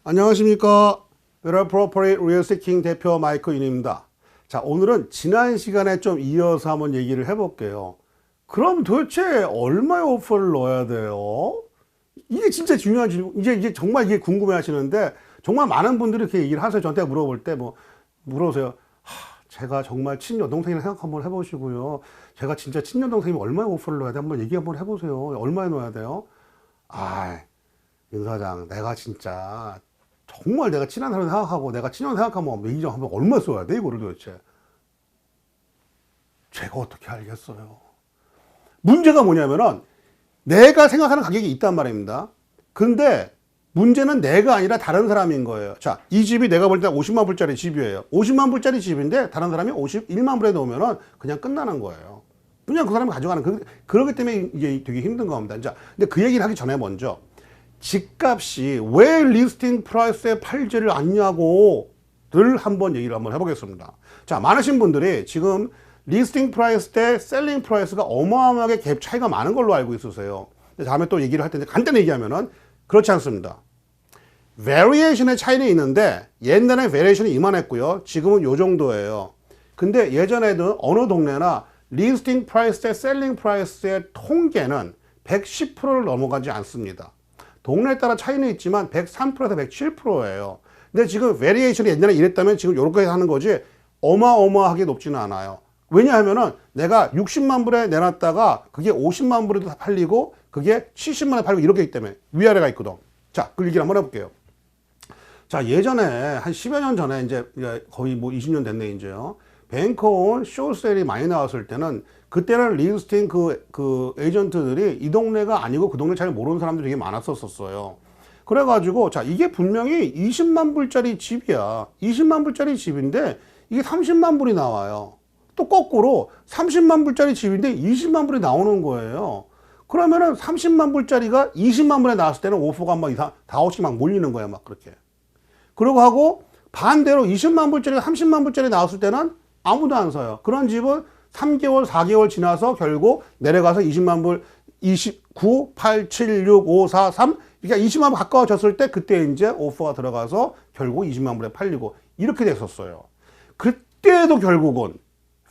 안녕하십니까. Better Property Real Estate King 대표 마이크 윤입니다. 자, 오늘은 지난 시간에 좀 이어서 한번 얘기를 해볼게요. 그럼 도대체 얼마의 오퍼를 넣어야 돼요? 이게 진짜 중요한 질문. 이제 정말 이게 궁금해 하시는데, 정말 많은 분들이 이렇게 얘기를 하세요. 저한테 물어볼 때 물어보세요. 제가 정말 친여동생이랑 생각 한번 해보시고요. 제가 진짜 친여동생이 얼마의 오퍼를 넣어야 돼? 한번 얘기 한번 해보세요. 얼마에 넣어야 돼요? 윤 사장, 내가 진짜 정말 내가 친한 사람 생각하고 내가 친한 생각하면 매니저 하면 얼마 써야 돼 이거를 도대체. 제가 어떻게 알겠어요. 문제가 뭐냐면은 내가 생각하는 가격이 있단 말입니다. 근데 문제는 내가 아니라 다른 사람인 거예요. 자, 이 집이 내가 볼 때 50만 불짜리 집이에요. 50만 불짜리 집인데 다른 사람이 51만 불에 넣으면은 그냥 끝나는 거예요. 그냥 그 사람이 가져가는 그러기 때문에 이게 되게 힘든 겁니다. 자, 근데 그 얘기를 하기 전에 먼저 집값이 왜 리스팅 프라이스에 팔지를 않냐고를 한번 얘기를 한번 해보겠습니다. 자, 많으신 분들이 지금 리스팅 프라이스 대 셀링 프라이스가 어마어마하게 갭 차이가 많은 걸로 알고 있으세요. 다음에 또 얘기를 할 텐데 간단히 얘기하면은 그렇지 않습니다. 베리에이션의 차이는 있는데 옛날에 베리에이션이 이만했고요. 지금은 요 정도예요. 근데 예전에도 어느 동네나 리스팅 프라이스 대 셀링 프라이스의 통계는 110%를 넘어가지 않습니다. 동네에 따라 차이는 있지만 103%에서 107%예요. 근데 지금 베리에이션이 옛날에 이랬다면 지금 이렇게 하는 거지 어마어마하게 높지는 않아요. 왜냐하면은 내가 60만 불에 내놨다가 그게 50만 불에도 팔리고 그게 70만 원에 팔리고 이렇게 있기 때문에 위아래가 있거든. 자, 그 얘기를 한번 해볼게요. 자, 예전에 한 10여 년 전에 이제 거의 뭐 20년 됐네 이제요. 뱅커온 쇼셀이 많이 나왔을 때는 그때는 리스팅 그 에이전트들이 이 동네가 아니고 그 동네 잘 모르는 사람들이 되게 많았었어요. 그래가지고 자, 이게 분명히 20만 불짜리 집이야. 20만 불짜리 집인데 이게 30만 불이 나와요. 또 거꾸로 30만 불짜리 집인데 20만 불이 나오는 거예요. 그러면은 30만 불짜리가 20만 불에 나왔을 때는 오퍼가 막 4, 5씩 막 몰리는 거야, 막 그렇게. 그러고 하고 반대로 20만 불짜리가 30만 불짜리 나왔을 때는 아무도 안 사요. 그런 집은 3개월, 4개월 지나서 결국 내려가서 20만 불, 29, 8, 7, 6, 5, 4, 3, 그러니까 20만 불 가까워졌을 때 그때 이제 오퍼가 들어가서 결국 20만 불에 팔리고 이렇게 됐었어요. 그때도 결국은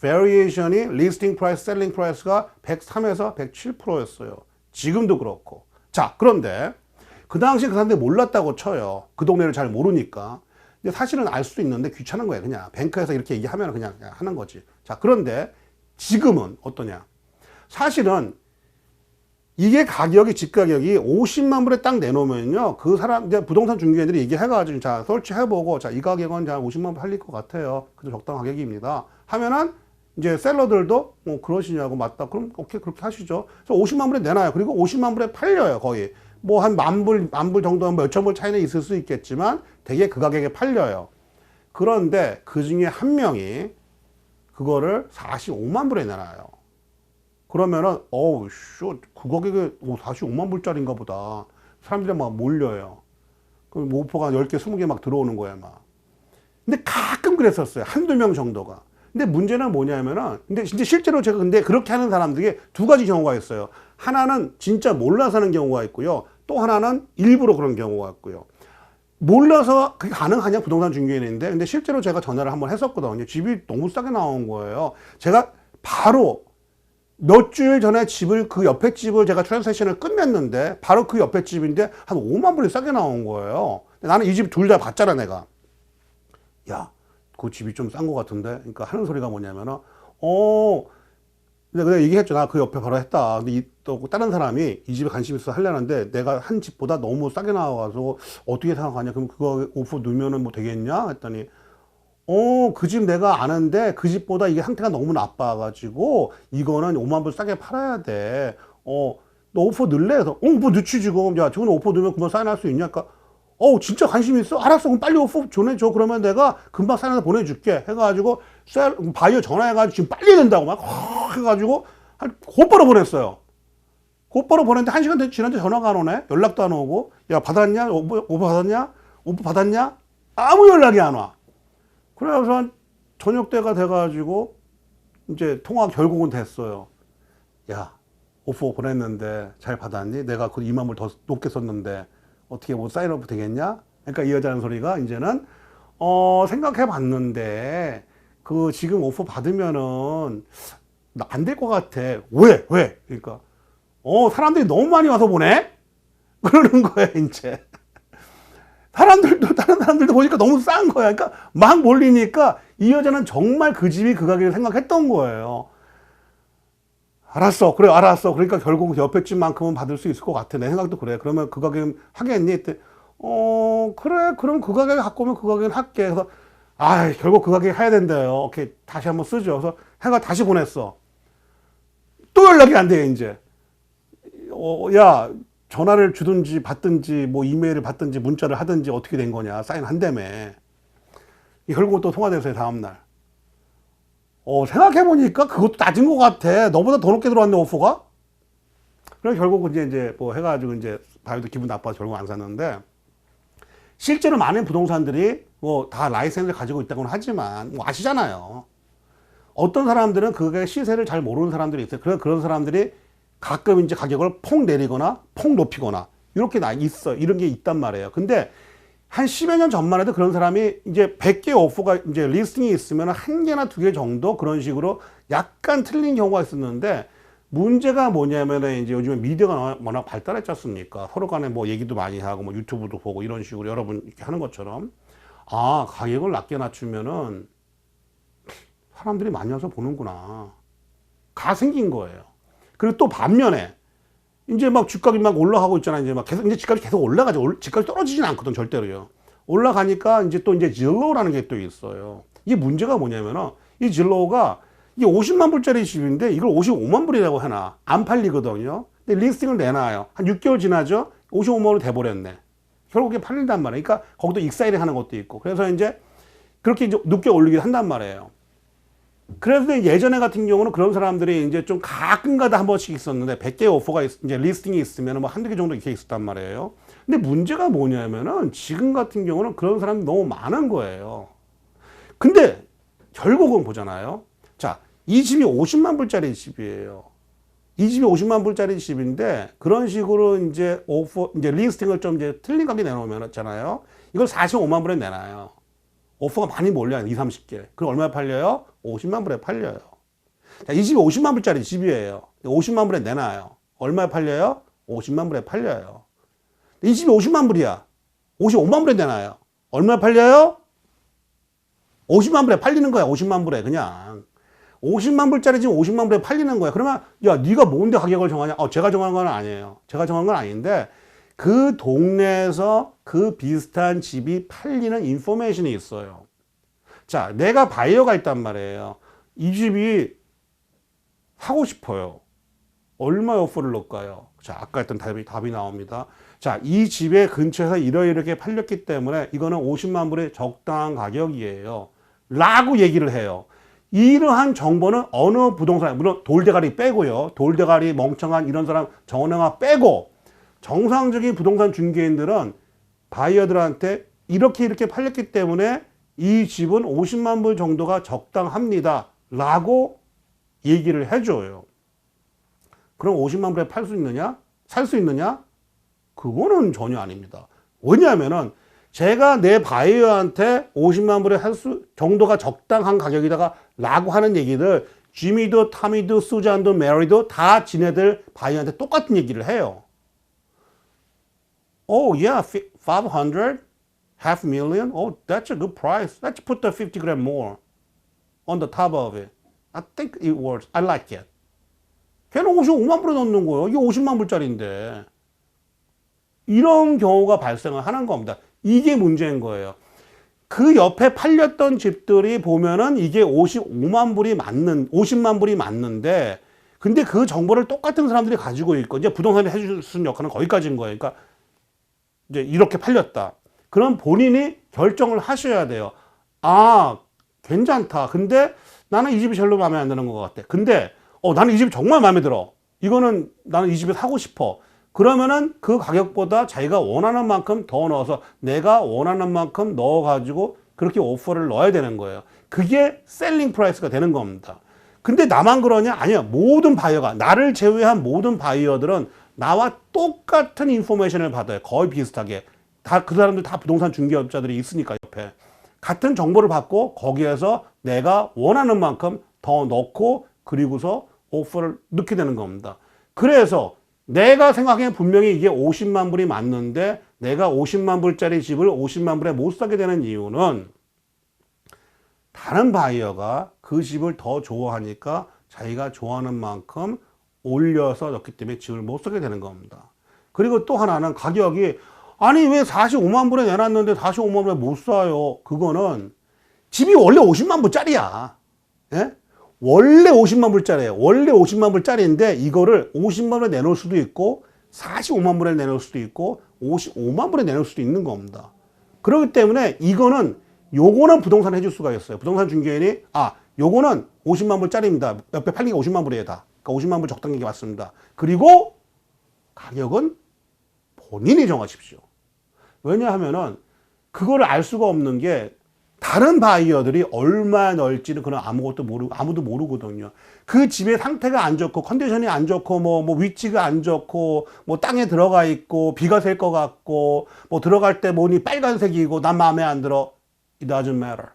variation이 listing price, selling price가 103에서 107%였어요. 지금도 그렇고. 자, 그런데 그 당시에 그 사람들이 몰랐다고 쳐요. 그 동네를 잘 모르니까. 근데 사실은 알 수도 있는데 귀찮은 거예요. 그냥 뱅크에서 이렇게 얘기하면 그냥 하는 거지. 자, 그런데 지금은 어떠냐? 사실은 이게 가격이, 집 가격이 50만 불에 딱 내놓으면요. 그 사람, 이제 부동산 중개인들이 얘기해가지고, 자, 설치해보고, 자, 이 가격은 자, 50만 불 팔릴 것 같아요. 그래도 적당한 가격입니다. 하면은, 이제 셀러들도, 그러시냐고, 맞다. 그럼, 오케이, 그렇게 하시죠. 그래서 50만 불에 내놔요. 그리고 50만 불에 팔려요, 거의. 뭐, 한 만 불 정도, 몇천 불 차이는 있을 수 있겠지만, 되게 그 가격에 팔려요. 그런데 그 중에 한 명이 그거를 45만 불에 내놔요. 그러면은, 그 가격에 45만 불짜리인가 보다. 사람들이 막 몰려요. 그럼 오퍼가 10개, 20개 막 들어오는 거야, 막. 근데 가끔 그랬었어요. 한두 명 정도가. 근데 문제는 뭐냐면은, 근데 진짜 실제로 제가 근데 그렇게 하는 사람들이 두 가지 경우가 있어요. 하나는 진짜 몰라서 하는 경우가 있고요. 또 하나는 일부러 그런 경우가 있고요. 몰라서 그게 가능하냐, 부동산 중개인인데. 근데 실제로 제가 전화를 한번 했었거든요. 집이 너무 싸게 나온 거예요. 제가 바로 몇 주일 전에 그 옆에 집을 제가 트랜스액션을 끝냈는데 바로 그 옆에 집인데 한 5만 불이 싸게 나온 거예요. 나는 이 집 둘 다 봤잖아, 내가. 야, 그 집이 좀 싼 거 같은데. 그러니까 하는 소리가 뭐냐면은, 근데 내가 얘기했죠. 나 그 옆에 바로 했다. 근데 또 다른 사람이 이 집에 관심 있어 하려는데 내가 한 집보다 너무 싸게 나와가지고 어떻게 생각하냐? 그럼 그거 오프 넣으면은 뭐 되겠냐? 했더니 그 집 내가 아는데 그 집보다 이게 상태가 너무 나빠가지고 이거는 5만 불 싸게 팔아야 돼. 너 오퍼 넣을래? 해서 뭐 넣지 지금. 야, 저건 오퍼 넣으면 금방 사인할 수 있냐? 그러니까 진짜 관심 있어? 알았어. 그럼 빨리 오퍼 전해줘. 그러면 내가 금방 사인해서 보내줄게. 해가지고 바이어 전화해가지고 지금 빨리 된다고 막 해가지고 곧바로 보냈어요. 곧바로 보냈는데 1시간 지났는데 전화가 안 오네. 연락도 안 오고. 야, 받았냐? 오퍼 받았냐? 오퍼 받았냐? 아무 연락이 안 와. 그래서 저녁 때가 돼가지고 이제 통화 결국은 됐어요. 야, 오퍼 보냈는데 잘 받았니? 내가 그 2만 불 더 높게 썼는데 어떻게 뭐 사인업 되겠냐? 그러니까 이 여자는 소리가 이제는 생각해 봤는데 그 지금 오퍼 받으면은 안 될 것 같아. 왜? 왜? 그러니까 사람들이 너무 많이 와서 보네? 그러는 거야, 이제. 다른 사람들도 보니까 너무 싼 거야. 그러니까 막 몰리니까 이 여자는 정말 그 집이 그 가격을 생각했던 거예요. 알았어. 그래, 알았어. 그러니까 결국 옆에 집만큼은 받을 수 있을 것 같아. 내 생각도 그래. 그러면 그 가격 하겠니? 했더니, 그래. 그럼 그 가격에 갖고 오면 그 가격은 할게. 그래서, 결국 그 가격에 해야 된대요. 오케이. 다시 한번 쓰죠. 그래서 해가 다시 보냈어. 또 연락이 안 돼, 이제. 야, 전화를 주든지 받든지, 뭐 이메일을 받든지 문자를 하든지 어떻게 된 거냐. 사인 한다며. 결국 또 통화됐어요, 다음날. 생각해보니까 그것도 낮은 것 같아. 너보다 더 높게 들어왔네, 오퍼가? 그래서 결국 이제 뭐 해가지고 이제 바이오도 기분 나빠서 결국 안 샀는데, 실제로 많은 부동산들이 뭐 다 라이센스를 가지고 있다고는 하지만, 뭐 아시잖아요. 어떤 사람들은 그게 시세를 잘 모르는 사람들이 있어요. 그런 사람들이 가끔 이제 가격을 폭 내리거나 폭 높이거나 이렇게 있어. 이런 게 있단 말이에요. 근데 한 10여 년 전만 해도 그런 사람이 이제 100개 오퍼가 이제 리스팅이 있으면 한 개나 두 개 정도 그런 식으로 약간 틀린 경우가 있었는데, 문제가 뭐냐면은 이제 요즘에 미디어가 워낙 발달했지 않습니까? 서로 간에 뭐 얘기도 많이 하고 뭐 유튜브도 보고 이런 식으로 여러분 이렇게 하는 것처럼, 가격을 낮게 낮추면은 사람들이 많이 와서 보는구나. 가 생긴 거예요. 그리고 또 반면에 이제 막 집값이 막 올라가고 있잖아요. 이제 막 계속 이제 집값이 계속 올라가죠. 집값이 떨어지진 않거든, 절대로요. 올라가니까 이제 또 이제 질로우라는 게 또 있어요. 이게 문제가 뭐냐면은 이 질로우가 이게 50만 불짜리 집인데 이걸 55만 불이라고 해놔. 안 팔리거든요. 근데 리스팅을 내놔요. 한 6개월 지나죠? 55만 원이 돼버렸네. 결국에 팔린단 말이에요. 그러니까 거기도 익사이링 하는 것도 있고. 그래서 이제 그렇게 이제 늦게 올리긴 한단 말이에요. 그래서 예전에 같은 경우는 그런 사람들이 이제 좀 가끔가다 한 번씩 있었는데 100개 오퍼가 이제 리스팅이 있으면 뭐 한두 개 정도 이렇게 있었단 말이에요. 근데 문제가 뭐냐면은 지금 같은 경우는 그런 사람이 너무 많은 거예요. 근데 결국은 보잖아요. 자, 이 집이 50만 불짜리 집이에요. 이 집이 50만 불짜리 집인데 그런 식으로 이제 이제 리스팅을 좀 이제 틀린 가격에 내놓으면 있잖아요. 이걸 45만 불에 내놔요. 오퍼가 많이 몰려요. 2, 30개. 그럼 얼마에 팔려요? 50만 불에 팔려요. 자, 이 집이 50만 불짜리 집이에요. 50만 불에 내놔요. 얼마에 팔려요? 50만 불에 팔려요. 이 집이 50만 불이야. 55만 불에 내놔요. 얼마에 팔려요? 50만 불에 팔리는 거야. 50만 불에 그냥. 50만 불짜리 지금 50만 불에 팔리는 거야. 그러면 야, 네가 뭔데 가격을 정하냐? 제가 정한 건 아니에요. 제가 정한 건 아닌데 그 동네에서 그 비슷한 집이 팔리는 인포메이션이 있어요. 자, 내가 바이어가 있단 말이에요. 이 집이 사고 싶어요. 얼마의 오퍼를 넣을까요? 자, 아까 했던 답이 나옵니다. 자, 이 집의 근처에서 이렇게 팔렸기 때문에 이거는 50만 불의 적당한 가격이에요. 라고 얘기를 해요. 이러한 정보는 어느 부동산, 물론 돌대가리 빼고요. 돌대가리 멍청한 이런 사람 정원영아 빼고 정상적인 부동산 중개인들은 바이어들한테 이렇게 팔렸기 때문에 이 집은 50만 불 정도가 적당합니다. 라고 얘기를 해줘요. 그럼 50만 불에 팔 수 있느냐? 살 수 있느냐? 그거는 전혀 아닙니다. 왜냐하면은 제가 내 바이어한테 50만 불에 살 수 정도가 적당한 가격이다가 라고 하는 얘기들 지미도 타미도 수잔도 메리도 다 지네들 바이어한테 똑같은 얘기를 해요. Oh yeah, 500, half million. Oh, that's a good price. Let's put the 50 grand more on the top of it. I think it works. I like it. 걔는 55만 불에 넣는 거예요. 이게 50만 불짜리인데. 이런 경우가 발생을 하는 겁니다. 이게 문제인 거예요. 그 옆에 팔렸던 집들이 보면은 이게 50만 불이 맞는데, 근데 그 정보를 똑같은 사람들이 가지고 있고, 이제 부동산이 해줄 수 있는 역할은 거기까지인 거예요. 그러니까, 이제 이렇게 팔렸다. 그럼 본인이 결정을 하셔야 돼요. 괜찮다. 근데 나는 이 집이 별로 마음에 안 드는 것 같아. 근데, 나는 이 집이 정말 마음에 들어. 이거는 나는 이 집에 사고 싶어. 그러면은 그 가격보다 자기가 원하는 만큼 더 넣어서 내가 원하는 만큼 넣어가지고 그렇게 오퍼를 넣어야 되는 거예요. 그게 셀링 프라이스가 되는 겁니다. 근데 나만 그러냐? 아니야. 모든 바이어가, 나를 제외한 모든 바이어들은 나와 똑같은 인포메이션을 받아요. 거의 비슷하게. 그 사람들 다 부동산 중개업자들이 있으니까 옆에. 같은 정보를 받고 거기에서 내가 원하는 만큼 더 넣고 그리고서 오퍼를 넣게 되는 겁니다. 그래서 내가 생각하기엔 분명히 이게 50만 불이 맞는데 내가 50만 불짜리 집을 50만 불에 못 사게 되는 이유는 다른 바이어가 그 집을 더 좋아하니까 자기가 좋아하는 만큼 올려서 넣기 때문에 집을 못 사게 되는 겁니다. 그리고 또 하나는 가격이 아니 왜 45만 불에 내놨는데 45만 불에 못 사요? 그거는 집이 원래 50만 불짜리야. 예? 원래 50만 불짜리예요. 원래 50만 불짜리인데 이거를 50만 불에 내놓을 수도 있고 45만 불에 내놓을 수도 있고 55만 불에 내놓을 수도 있는 겁니다. 그렇기 때문에 이거는 요거는 부동산 해줄 수가 있어요. 부동산 중개인이 요거는 50만 불짜리입니다. 옆에 팔린 게 50만 불이에요 다. 그러니까 50만 불 적당한 게 맞습니다. 그리고 가격은 본인이 정하십시오. 왜냐하면은 그거를 알 수가 없는 게 다른 바이어들이 얼마 넣을지는 그건 아무도 모르거든요. 그 집의 상태가 안 좋고 컨디션이 안 좋고 뭐 위치가 안 좋고 뭐 땅에 들어가 있고 비가 셀 것 같고 뭐 들어갈 때 뭐니 빨간색이고 난 마음에 안 들어. It doesn't matter.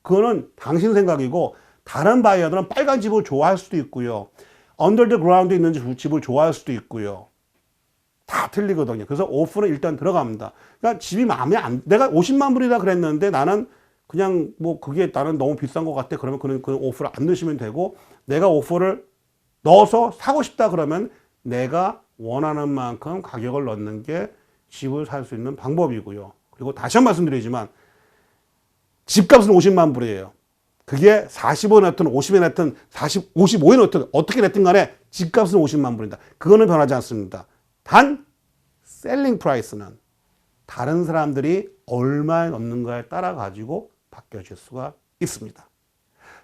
그거는 당신 생각이고 다른 바이어들은 빨간 집을 좋아할 수도 있고요. Under the ground 있는 집을 좋아할 수도 있고요. 다 틀리거든요. 그래서 오프는 일단 들어갑니다. 그러니까 집이 마음에 내가 50만 불이라 그랬는데 나는 그냥 뭐 그게 나는 너무 비싼 것 같아. 그러면 그 오프를 안 넣으시면 되고 내가 오프를 넣어서 사고 싶다 그러면 내가 원하는 만큼 가격을 넣는 게 집을 살 수 있는 방법이고요. 그리고 다시 한 번 말씀드리지만 집값은 50만 불이에요. 그게 40원 냈든 50원 냈든 55원 냈든 어떻게 냈든 간에 집값은 50만 불입니다. 그거는 변하지 않습니다. 단 셀링 프라이스는 다른 사람들이 얼마에 넣는가에 따라 가지고 바뀌어질 수가 있습니다.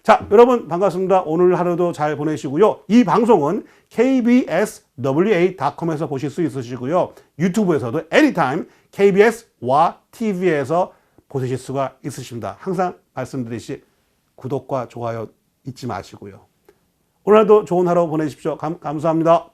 자, 여러분 반갑습니다. 오늘 하루도 잘 보내시고요. 이 방송은 kbswa.com에서 보실 수 있으시고요. 유튜브에서도 anytime KBS와 TV에서 보실 수가 있으십니다. 항상 말씀드리시 구독과 좋아요 잊지 마시고요. 오늘도 좋은 하루 보내십시오. 감사합니다.